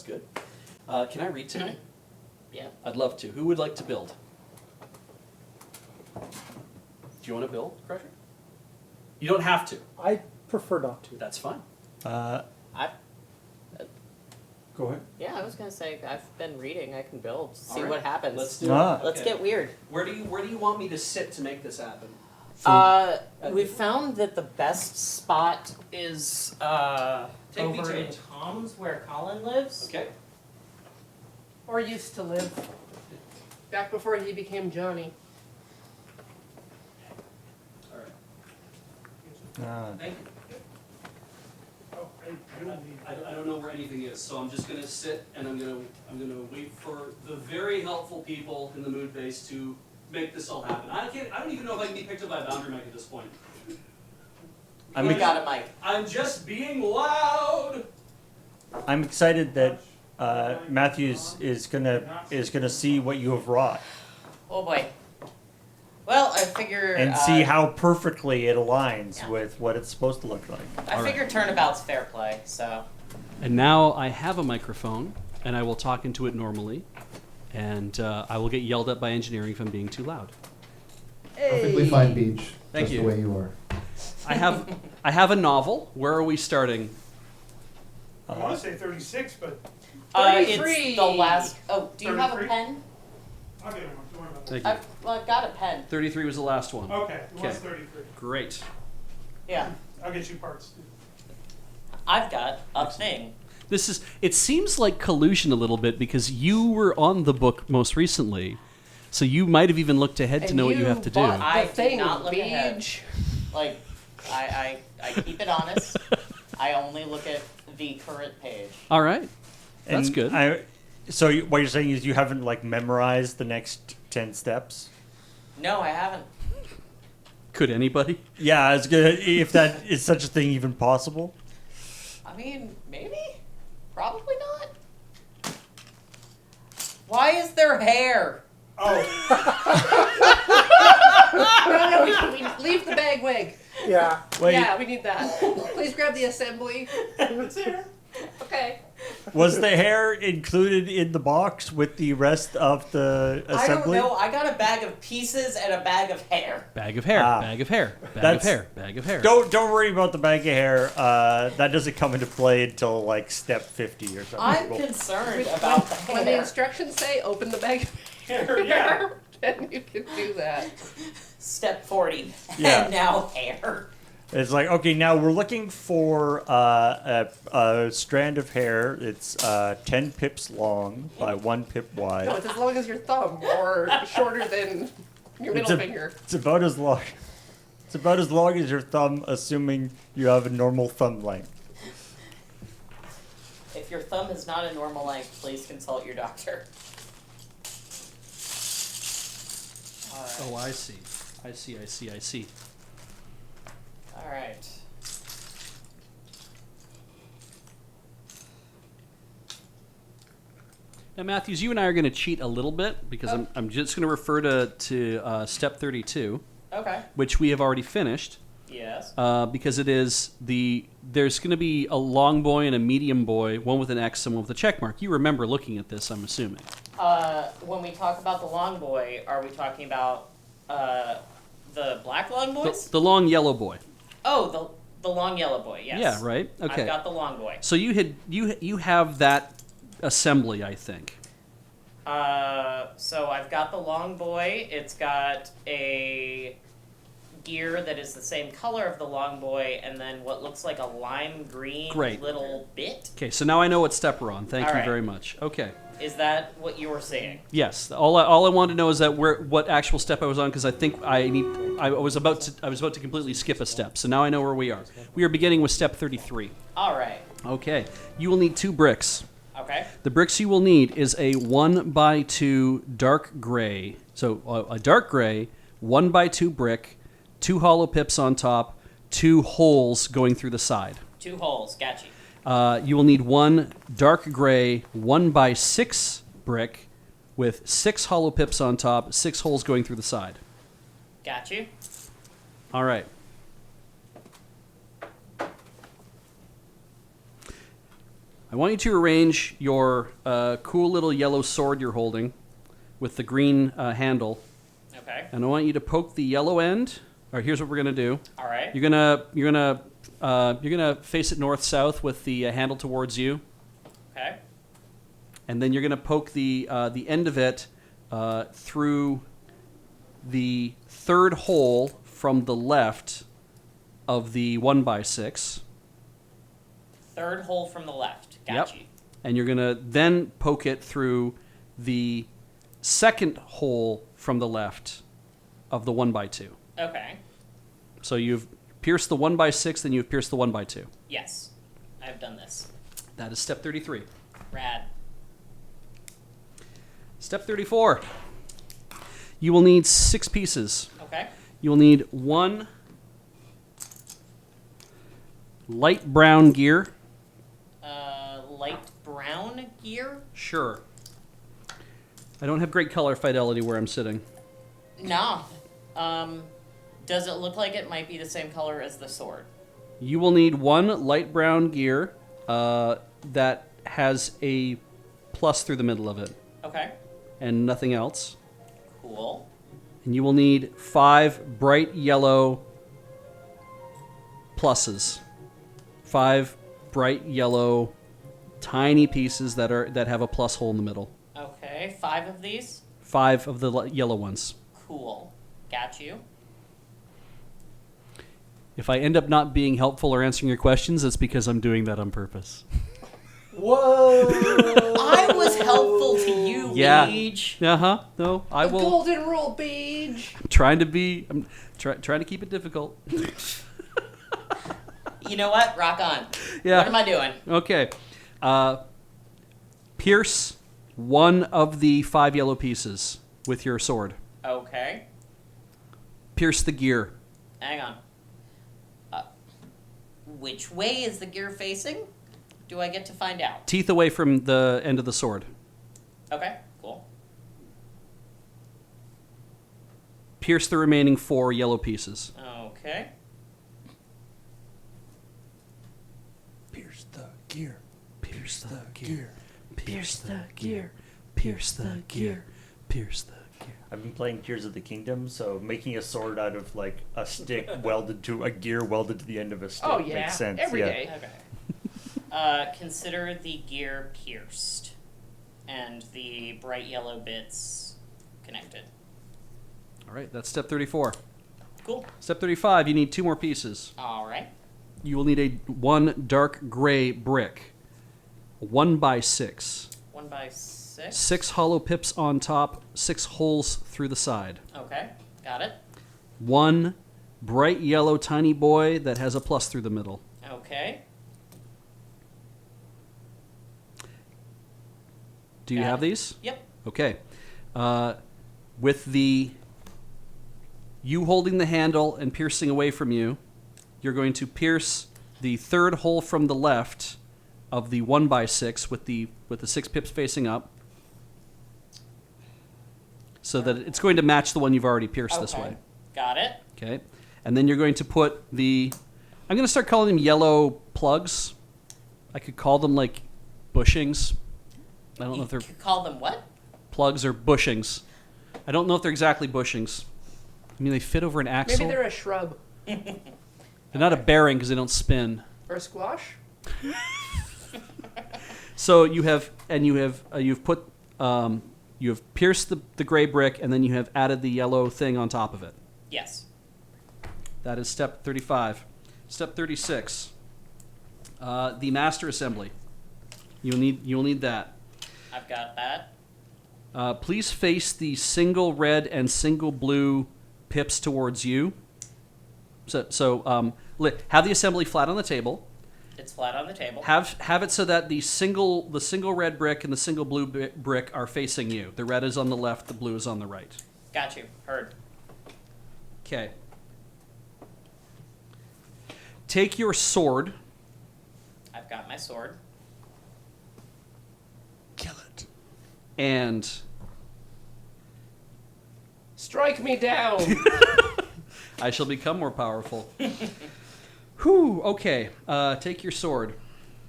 good. Can I read today? Yeah. I'd love to. Who would like to build? Do you want to build, Crusher? You don't have to. I prefer not to. That's fine. I Go ahead. Yeah, I was gonna say I've been reading. I can build. See All right. what happens. Let's do it. Let's Okay. get weird. Where do you want me to sit to make this happen? We found that the best spot is Take me over to in it. Tom's, where Colin lives. Okay. Or used to live. Back before he became Johnny. All right. Thank you. I don't know where anything is, so I'm just gonna sit and I'm gonna wait for the very helpful people in the mood base to make this all happen. I don't even know if I can be picked up by a boundary mic at this point. We got a mic. I'm just being loud. I'm excited that Matthews is gonna see what you have wrought Oh boy. Well, I figure. and see how perfectly it aligns Yeah. with what it's supposed to look like. I figure turnabout's fair play. So. And now I have a microphone, and I will talk into it normally, and I will get yelled at by engineering if I'm being too loud. Perfectly fine, Beej. Thank just you. the way you are. I have a novel. Where are we starting? I want to say 36, but It's 33. the last. Oh, do you have a 33? pen? I'll get one. Don't worry about that. Thank you. I've got a pen. 33 was the last one. Okay, it was Okay. 33. Great. Yeah. I'll get you parts. I've got a thing. It seems like collusion a little bit because you were on the book most recently, so you might have even looked ahead to know what you have to do. bought I the did thing, not look ahead. Beej. Like, I keep it honest. I only look at the current page. All right. That's And good. So what you're saying is you haven't like memorized the next 10 steps? No, I haven't. Could anybody? Yeah, it's good if that is such a thing even possible. I mean, maybe? Probably not. Why is there hair? Oh, No, we leave the bag wig. Yeah. Wait, Yeah, we need that. Please grab the assembly. it's here. Okay. was the hair included in the box with the rest of the assembly? I don't know. I got a bag of pieces and a bag of hair. Bag of hair. Ah. Bag of hair. Bag of That's- hair. Bag of hair. Don't worry about the bag of hair. That doesn't come into play until like step 50 or something. I'm Well, concerned about the When the hair. instructions say open the bag, Yeah. then you can do that. Step 40. Yeah. And now hair. It's like, okay, now we're looking for a strand of hair. It's 10 pips long by 1 pip No, wide. it's as long as your thumb or shorter than your middle finger. It's about as long. It's about as long as your thumb, assuming you have a normal thumb length. If your thumb is not a normal length, please consult your doctor. Oh, I see. I see. All right. Now, Matthews, you and I are going to cheat a little bit because I'm just going to refer to step 32, Okay. which we have already finished. Yes. Because it is there's going to be a long boy and a medium boy, one with an X and one with a check mark. You remember looking at this, I'm assuming. When we talk about the long boy, are we talking about the black long boys? The long yellow boy. Oh, the long yellow boy. Yes. Yeah, right? Okay. I've got the long boy. So you have that assembly, I think. So I've got the long boy. It's got a gear that is the same color of the long boy, and then what looks like a lime green Great. little bit. Okay, so now I know what step we're on. Thank All you right. very much. Okay. Is that what you were saying? Yes. All I wanted to know is that what actual step I was on because I think I was about to completely skip a step. So now I know where we are. We are beginning with step 33. All right. Okay. You will need 2 bricks. Okay. The bricks you will need is a 1x2 dark gray. So a dark gray 1x2 brick, 2 hollow pips on top, 2 holes going through the side. 2 holes. Got you. You will need 1 dark gray 1x6 brick with 6 hollow pips on top, 6 holes going through the side. Got you. All right. I want you to arrange your cool little yellow sword you're holding with the green handle, Okay. and I want you to poke the yellow end. All right, here's what we're gonna do. All right. You're gonna face it north south with the handle towards you, Okay. and then you're gonna poke the end of it through the third hole from the left of the 1x6. Third hole from the left. Got Yep. you. And you're going to then poke it through the second hole from the left of the 1x2. Okay. So you've pierced the 1x6, then you've pierced the 1x2. Yes. I've done this. That is step 33. Rad. Step 34. You will need 6 pieces. Okay. You will need 1 light brown gear. Light brown gear? Sure. I don't have great color fidelity where I'm sitting. No. Does it look like it might be the same color as the sword? You will need 1 light brown gear that has a plus through the middle of it, Okay. and nothing else. Cool. And you will need 5 bright yellow pluses. 5 bright yellow tiny pieces that have a plus hole in the middle. Okay. 5 of these? 5 of the yellow ones. Cool. Got you. If I end up not being helpful or answering your questions, it's because I'm doing that on purpose. Whoa! I was helpful to you, Yeah. Beej. Uh-huh. No, I The will. golden rule, Beej. I'm trying to keep it difficult. You know what? Rock on. Yeah. What am I doing? Okay. Pierce 1 of the 5 yellow pieces with your sword. Okay. Pierce the gear. Hang on. Which way is the gear facing? Do I get to find out? Teeth away from the end of the sword. Okay, cool. Pierce the remaining 4 yellow pieces. Okay. Pierce the gear. Pierce the gear. Pierce the gear. Pierce the gear. Pierce the gear. I've been playing Tears of the Kingdom, so making a sword out of like a stick welded to a gear welded to the end of a stick Oh yeah, makes sense. every yeah. day. Okay. Consider the gear pierced and the bright yellow bits connected. All right, that's step 34. Cool. Step 35, you need 2 more pieces. All right. You will need a 1 dark gray brick. 1x6. 1x6. 6 hollow pips on top, 6 holes through the side. Okay, got it. 1 bright yellow tiny boy that has a plus through the middle. Okay. Do you Got have it. these? Yep. Okay. With you holding the handle and piercing away from you, you're going to pierce the 3rd hole from the left of the 1x6 with the 6 pips facing up, so that it's going to match the one you've already pierced this Okay. way. Got it. Okay. And then you're going to put I'm going to start calling them yellow plugs. I could call them like bushings. I don't know if they're You call them what? plugs or bushings. I don't know if they're exactly bushings. I mean, they fit over an axle. Maybe they're a shrub They're not a bearing because they don't spin. or a squash. So you have pierced the gray brick, and then you have added the yellow thing on top of it. Yes. That is step 35. Step 36. The master assembly. You'll need that. I've got that. Please face the single red and single blue pips towards you. So have the assembly flat on the table. It's flat on the table. Have it so that the single red brick and the single blue brick are facing you. The red is on the left, the blue is on the right. Got you. Heard. Okay. Take your sword. I've got my sword. Kill it. And Strike me down. I shall become more powerful. Whew, okay. Take your sword.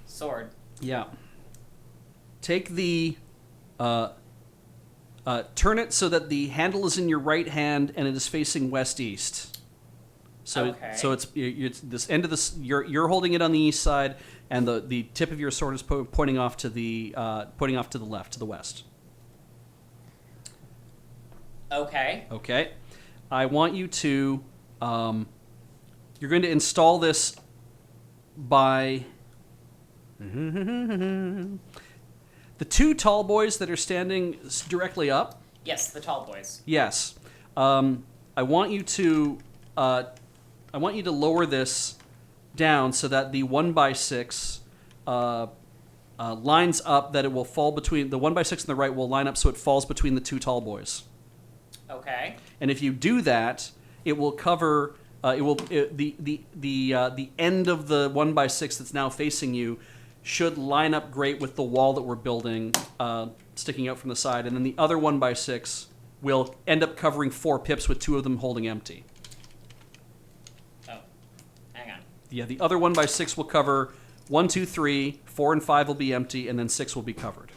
Sword. Yeah. take the turn it so that the handle is in your right hand and it is facing west-east. So, Okay. so it's this end of this. You're holding it on the east side, and the tip of your sword is pointing off to the left, to the west. Okay. Okay. I want you to. You're going to install this by. The two tall boys that are standing directly up. Yes, the tall boys. Yes. I want you to. I want you to lower this down so that the 1x6 lines up, that it will fall between the 1x6 on the right will line up so it falls between the two tall boys. Okay. And if you do that, it will cover the end of the 1x6 that's now facing you should line up great with the wall that we're building, sticking out from the side, and then the other 1x6 will end up covering 4 pips with 2 of them holding empty. Oh, hang on. Yeah, the other 1x6 will cover 1, 2, 3, 4, and 5 will be empty, and then 6 will be covered.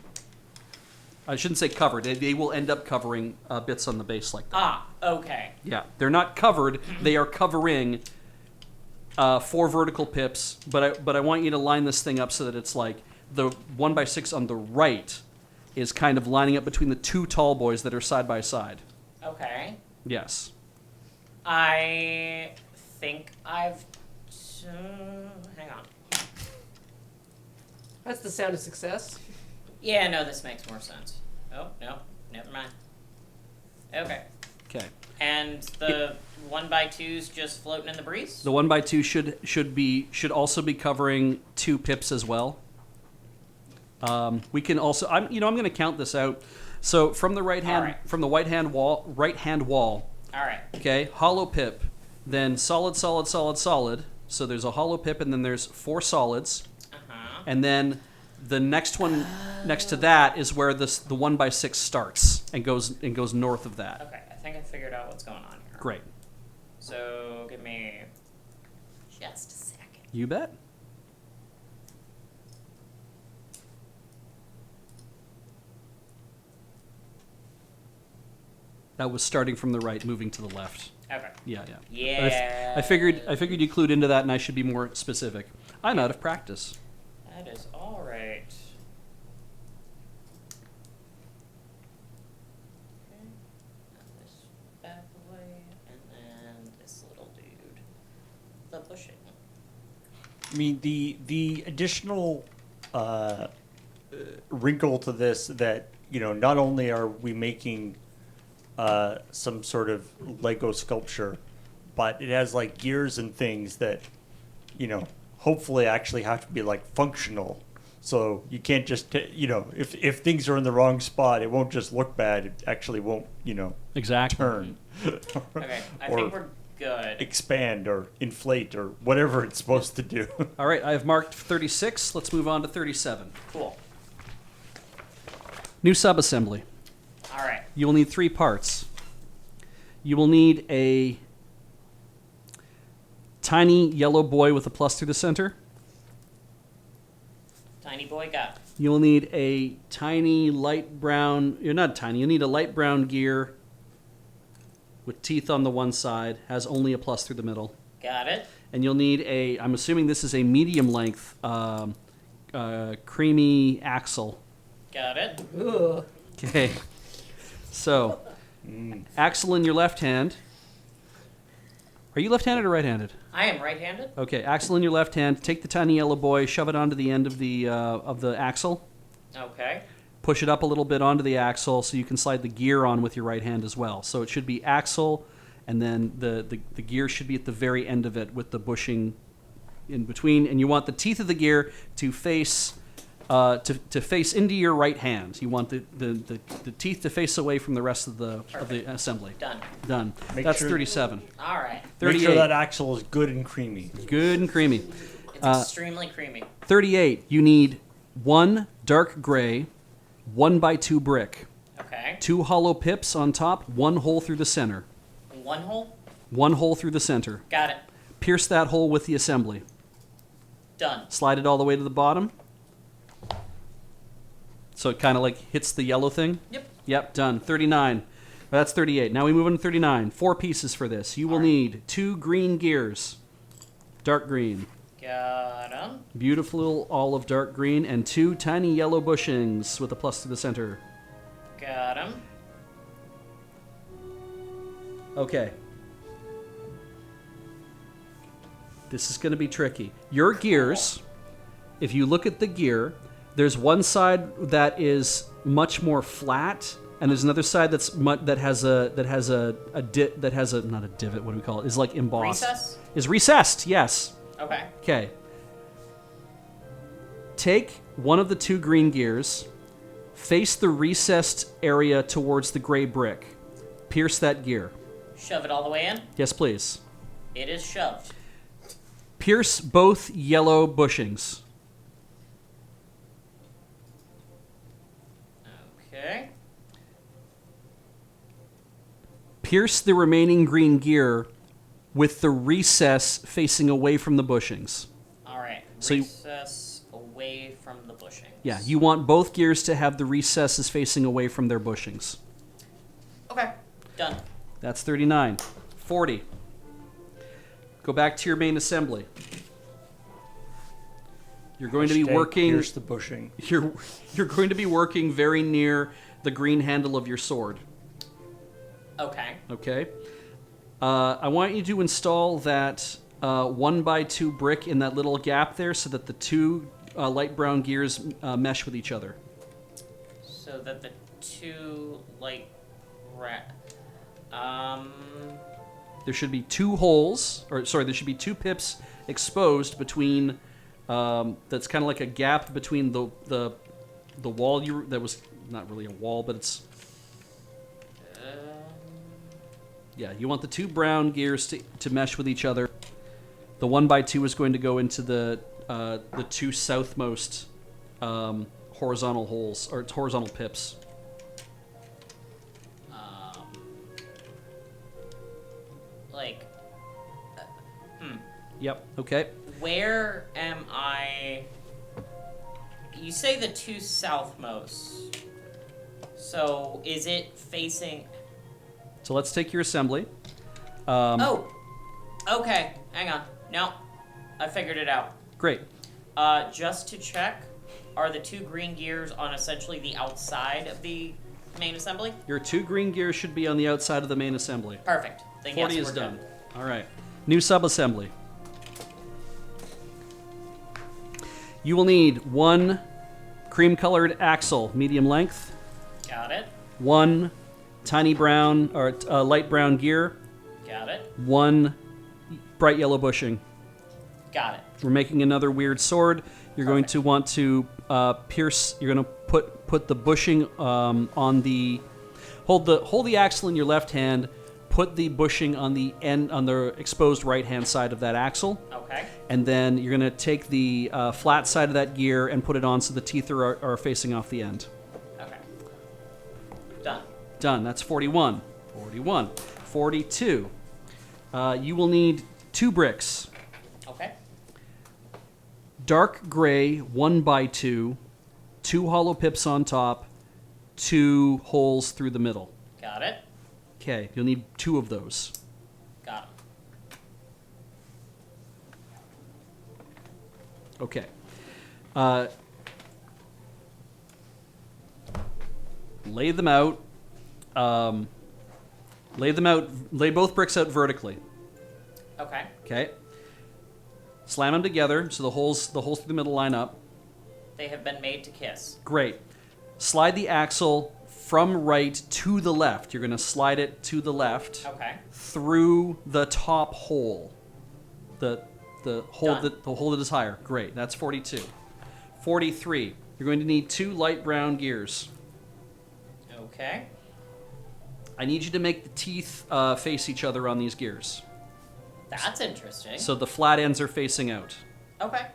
I shouldn't say covered. They will end up covering bits on the base like that. Ah, okay. Yeah, they're not covered. They are covering 4 vertical pips, but I want you to line this thing up so that it's like the 1x6 on the right is kind of lining up between the two tall boys that are side by side. Okay. Yes. I think I've... hang on. That's the sound of success. Yeah, no, this makes more sense. Oh, no, never mind. Okay. Okay. And the 1x2's just floating in the breeze? The 1x2 should also be covering 2 pips as well. We can also I'm going to count this out. So from the right hand Alright. from the right hand wall. All right. Okay, hollow pip, then solid, solid, solid, solid. So there's a hollow pip, and then there's 4 solids, Uh-huh. and then the next one next to that is where the 1x6 starts and goes north of that. Okay, I think I figured out what's going on here. Great, So, give me just a second. you bet. That was starting from the right, moving to the left. Okay. Yeah. Yeah. I figured you clued into that, and I should be more specific. I'm out of practice. That is all right. Okay. Now this back away, and then this little dude. The bushing. I mean, the additional wrinkle to this that, not only are we making some sort of Lego sculpture, but it has like gears and things that, hopefully actually have to be like functional. So you can't just, if things are in the wrong spot, it won't just look bad. It actually won't, Exactly. turn. Okay, I Or think we're good. expand or inflate or whatever it's supposed to do. All right, I have marked 36. Let's move on to 37. Cool. New subassembly. All right. You will need 3 parts. You will need a tiny yellow boy with a plus through the center. Tiny boy got. You will need a tiny light brown, you're not tiny, you need a light brown gear with teeth on the one side, has only a plus through the middle. Got it. And you'll need I'm assuming this is a medium length creamy axle. Got it. Ugh. Okay. So, axle in your left hand. Are you left-handed or right-handed? I am right-handed. Okay, axle in your left hand. Take the tiny yellow boy, shove it onto the end of the axle. Okay. Push it up a little bit onto the axle so you can slide the gear on with your right hand as well. So it should be axle, and then the gear should be at the very end of it with the bushing in between. And you want the teeth of the gear to face to face into your right hand. You want the teeth to face away from the rest of the assembly. Done. Make That's sure- 37. All right. 38. Make sure that axle is good and creamy. Good and creamy. It's extremely creamy. 38. You need 1 dark gray, 1x2 brick, Okay. 2 hollow pips on top, 1 hole through the center. 1 hole. 1 hole through the center. Got it. Pierce that hole with the assembly. Done. Slide it all the way to the bottom. So it kind of like hits the yellow thing? Yep. Yep, done. 39. That's 38. Now we move on to 39. 4 pieces for this. You will Alright. need 2 green gears. Dark green. Got 'em. Beautiful olive dark green. And 2 tiny yellow bushings with a plus to the center. Got 'em. Okay. This is going to be tricky. Your gears, if you look at the gear, there's one side that is much more flat, and there's another side that has a not a divot. What do we call it? Is like embossed. Recess? Is recessed. Yes. Okay. Okay. Take one of the 2 green gears, face the recessed area towards the gray brick. Pierce that gear. Shove it all the way in. Yes, please. It is shoved. Pierce both yellow bushings. Okay. Pierce the remaining green gear with the recess facing away from the bushings. All right. So you- Recess away from the bushings. Yeah, you want both gears to have the recesses facing away from their bushings. Okay. Done. That's 39. 40. Go back to your main assembly. You're going to be Hashtag working. Pierce the bushing. You're going to be working very near the green handle of your sword. Okay. Okay. I want you to install that 1x2 brick in that little gap there, so that the 2 light brown gears mesh with each other. So that the 2 light There should be 2 holes, or sorry, there should be 2 pips exposed between. That's kind of like a gap between the wall that was not really a wall, but it's. Yeah, you want the 2 brown gears to mesh with each other. The 1x2 is going to go into the 2 southmost horizontal holes, or horizontal pips. like Yep. Okay. where am I? You say the 2 southmost. So is it facing? So let's take your assembly. Oh. Okay. Hang on. No. I figured it out. Great. Just to check, are the 2 green gears on essentially the outside of the main assembly? Your 2 green gears should be on the outside of the main assembly. Perfect. Then 40 yes, is we're done. good. All right. New sub-assembly. You will need 1 cream-colored axle, medium length, Got it. 1 tiny brown or light brown gear, Got it. 1 bright yellow bushing. Got it. We're making another weird sword. You're going to want to pierce. You're going to put the bushing on the hold the axle in your left hand. Put the bushing on the end on the exposed right hand side of that axle. Okay. And then you're going to take the flat side of that gear and put it on so the teeth are facing off the end. Okay. Done. Done. That's 41. 41. 42. You will need 2 bricks. Okay. Dark gray 1x2. 2 hollow pips on top. 2 holes through the middle. Got it. Okay. You'll need 2 of those. Got it. Okay. Lay them out. Lay both bricks out vertically. Okay. Okay. Slam them together so the holes through the middle line up. They have been made to kiss. Great. Slide the axle from right to the left. You're going to slide it to the left Okay. through the top hole. The hole Done. the hole that is higher. Great. That's 42. 43. You're going to need 2 light brown gears. Okay. I need you to make the teeth face each other on these gears. That's interesting. So the flat ends are facing out. Okay.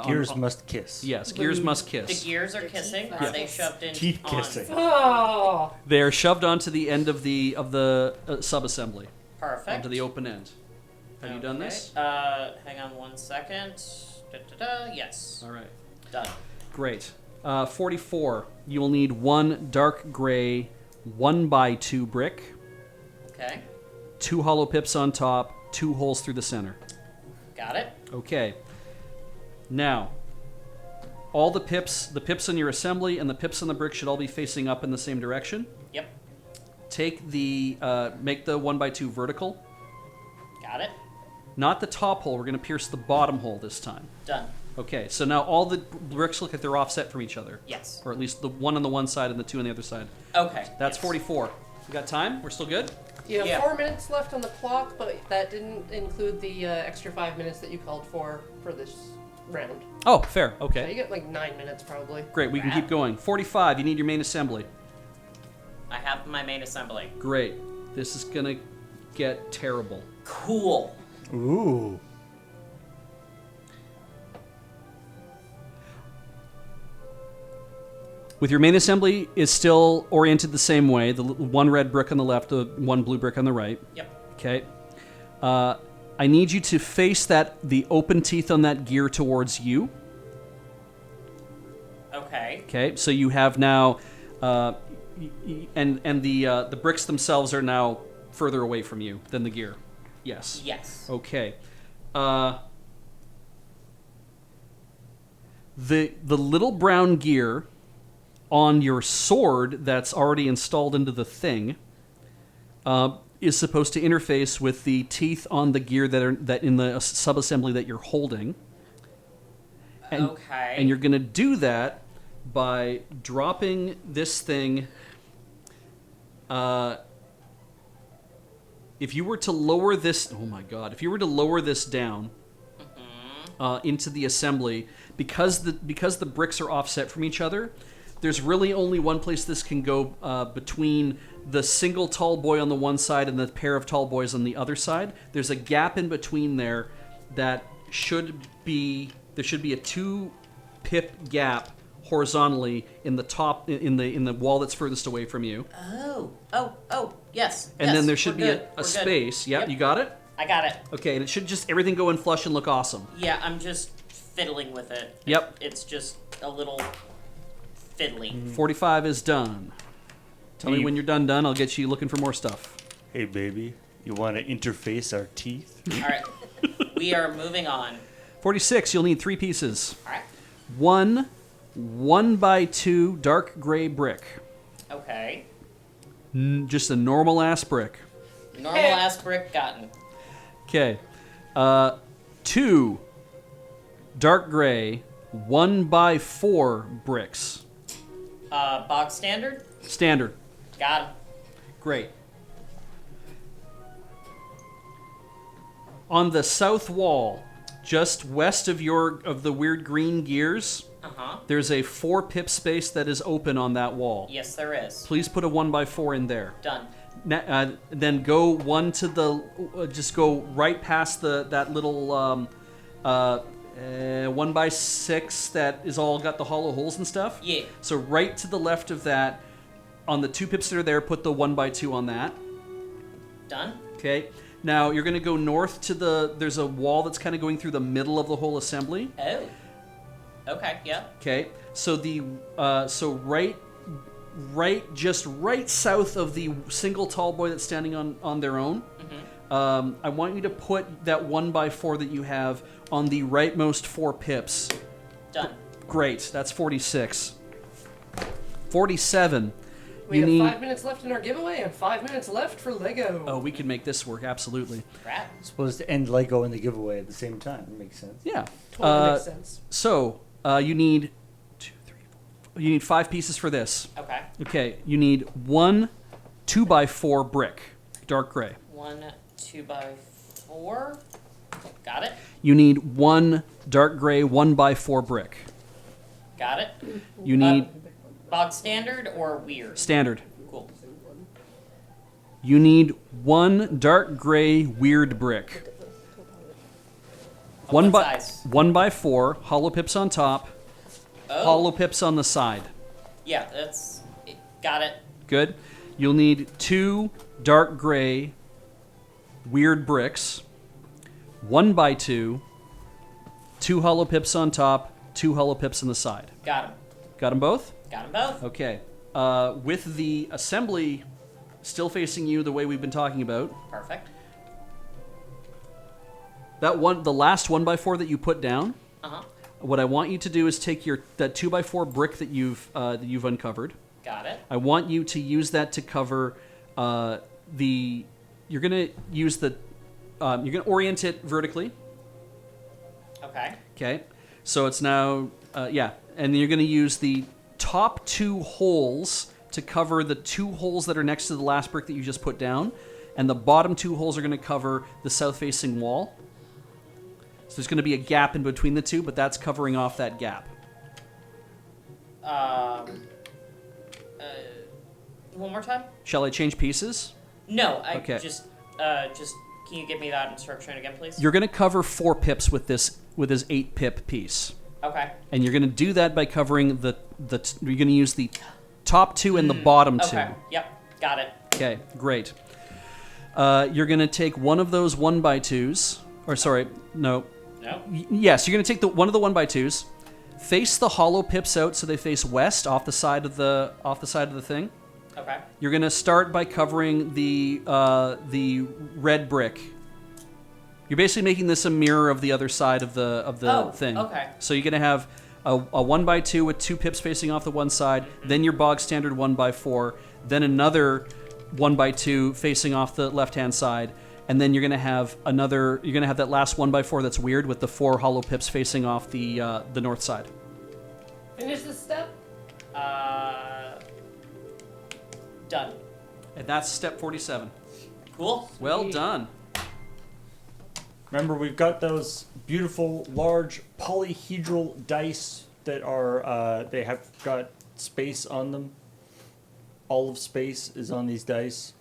Gears must kiss. Yes, gears must The kiss. gears are kissing. Are they shoved in? Teeth on- kissing. Oh, They are shoved onto the end of the sub-assembly, Perfect. onto the open end. Have you done Okay. this? Hang on one second. Da-da-da. Yes. All right. Done. Great. 44. You will need 1 dark gray 1x2 brick, Okay. 2 hollow pips on top, 2 holes through the center. Got it. Okay. Now, all the pips on your assembly and the pips on the brick should all be facing up in the same direction. Yep. Take the, make the 1x2 vertical. Got it. Not the top hole, we're going to pierce the bottom hole this time. Done. Okay, so now all the bricks look like they're offset from each other. Yes. Or at least the one on the one side and the 2 on the other side. Okay. That's yes. 44. We got time? We're still good? You have Yeah. 4 minutes left on the clock, but that didn't include the extra 5 minutes that you called for this round. Oh, fair. So Okay. you get like 9 minutes probably. Great, we can keep going. 45, you need your main assembly. I have my main assembly. Great. This is going to get terrible. Cool. Ooh. With your main assembly is still oriented the same way. The one red brick on the left, the one blue brick on the right. Yep. Okay. I need you to face the open teeth on that gear towards you. Okay. Okay. So you have now, and the bricks themselves are now further away from you than the gear. Yes. Yes. Okay. The little brown gear on your sword that's already installed into the thing is supposed to interface with the teeth on the gear that in the subassembly that you're holding. And, Okay. And you're going to do that by dropping this thing. If you were to lower this, oh my god! If you were to lower this down into the assembly, because the bricks are offset from each other, there's really only one place this can go between the single tall boy on the one side and the pair of tall boys on the other side. There's a gap in between there that there should be a 2-pip gap horizontally in the top in the wall that's furthest away from you. Oh, yes. And yes, then there should we're be good, a we're space. good. Yep, you got it? I got it. Okay, and it should just everything go in flush and look awesome. Yeah, I'm just fiddling with it. Yep. It's just a little fiddly. 45 is done. Tell me Hey. when you're done. I'll get you looking for more stuff. Hey, baby. You want to interface our teeth? All right. We are moving on. 46, you'll need 3 pieces. All right. 1x2 dark gray brick. Okay. Just a normal ass brick. Normal ass brick gotten. Okay. 2 dark gray 1x4 bricks. Box standard? Standard. Got him. Great. On the south wall, just west of the weird green gears, Uh-huh. there's a 4-pip space that is open on that wall. Yes, there is. Please put a 1x4 in there. Done. Then go one to the, just go right past that little 1x6 that is all got the hollow holes and stuff. Yeah. So right to the left of that, on the 2 pips that are there, put the 1x2 on that. Done. Okay. Now you're going to go north to there's a wall that's kind of going through the middle of the whole assembly. Oh. Okay, yeah. Okay. So just right south of the single tall boy that's standing on their own. Mm-hmm. I want you to put that 1x4 that you have on the rightmost 4 pips. Done. Great. That's 46. 47. We You have need. 5 minutes left in our giveaway and 5 minutes left for Lego. Oh, we can make this work. Absolutely. Crap. Supposed to end Lego and the giveaway at the same time. That makes sense. Yeah. Totally makes sense. So you need 2, 3, 4. You need 5 pieces for this. Okay. Okay. You need 1 2x4 brick, dark gray. 1 2x4. Got it. You need 1 dark gray 1x4 brick. Got it. You need Box standard or weird? standard. Cool. You need 1 dark gray weird brick. Of what size? 1x4, hollow pips on top, Oh. hollow pips on the side. Yeah, got it. Good. You'll need 2 dark gray weird bricks, 1x2, 2 hollow pips on top, 2 hollow pips on the side. Got him. Got them both? Got them both. Okay. With the assembly still facing you the way we've been talking about, Perfect. that one, the last 1x4 that you put down, Uh-huh. what I want you to do is take that 2x4 brick that you've uncovered. Got it. I want you to use that to cover you're gonna use the you're gonna orient it vertically. Okay. Okay, so it's now and then you're gonna use the top 2 holes to cover the 2 holes that are next to the last brick that you just put down, and the bottom 2 holes are gonna cover the south-facing wall. So there's gonna be a gap in between the two, but that's covering off that gap. One more time? Shall I change pieces? No, I Okay. just can you give me that instruction again, please? You're gonna cover 4 pips with this 8 pip piece. Okay. And you're going to do that by covering you're going to use the top 2 and the bottom 2. Okay. Yep. Got it. Okay, great. You're going to take one of those 1x2s, or sorry, no. No. Yes, you're going to take one of the 1x2s, face the hollow pips out so they face west off the side of the thing. Okay. You're going to start by covering the red brick. You're basically making this a mirror of the other side of the thing. Okay. So you're gonna have a 1x2 with 2 pips facing off the one side, then your bog standard 1x4, then another 1x2 facing off the left-hand side, and then you're gonna have that last 1x4 that's weird with the 4 hollow pips facing off the north side. Finish this step. Done. And that's step 47. Cool. Well done. Remember, we've got those beautiful, large polyhedral dice that are, they have got space on them. All of space is on these dice.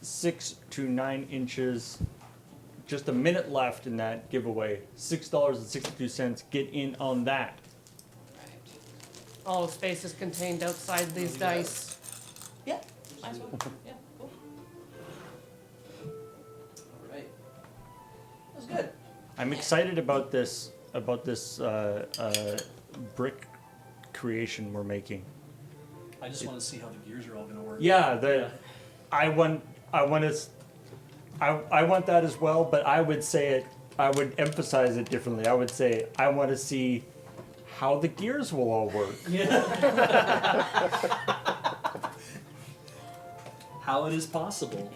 6 to 9 inches. Just a minute left in that giveaway. $6.62. Get in on that. All the space is contained outside these dice. Yeah. Might as well. Yeah. Cool. Alright. That was good. I'm excited about this brick creation we're making. I just want to see how the gears are all going to work. Yeah, I want that as well, but I would emphasize it differently. I would say I want to see how the gears will all work. How it is possible.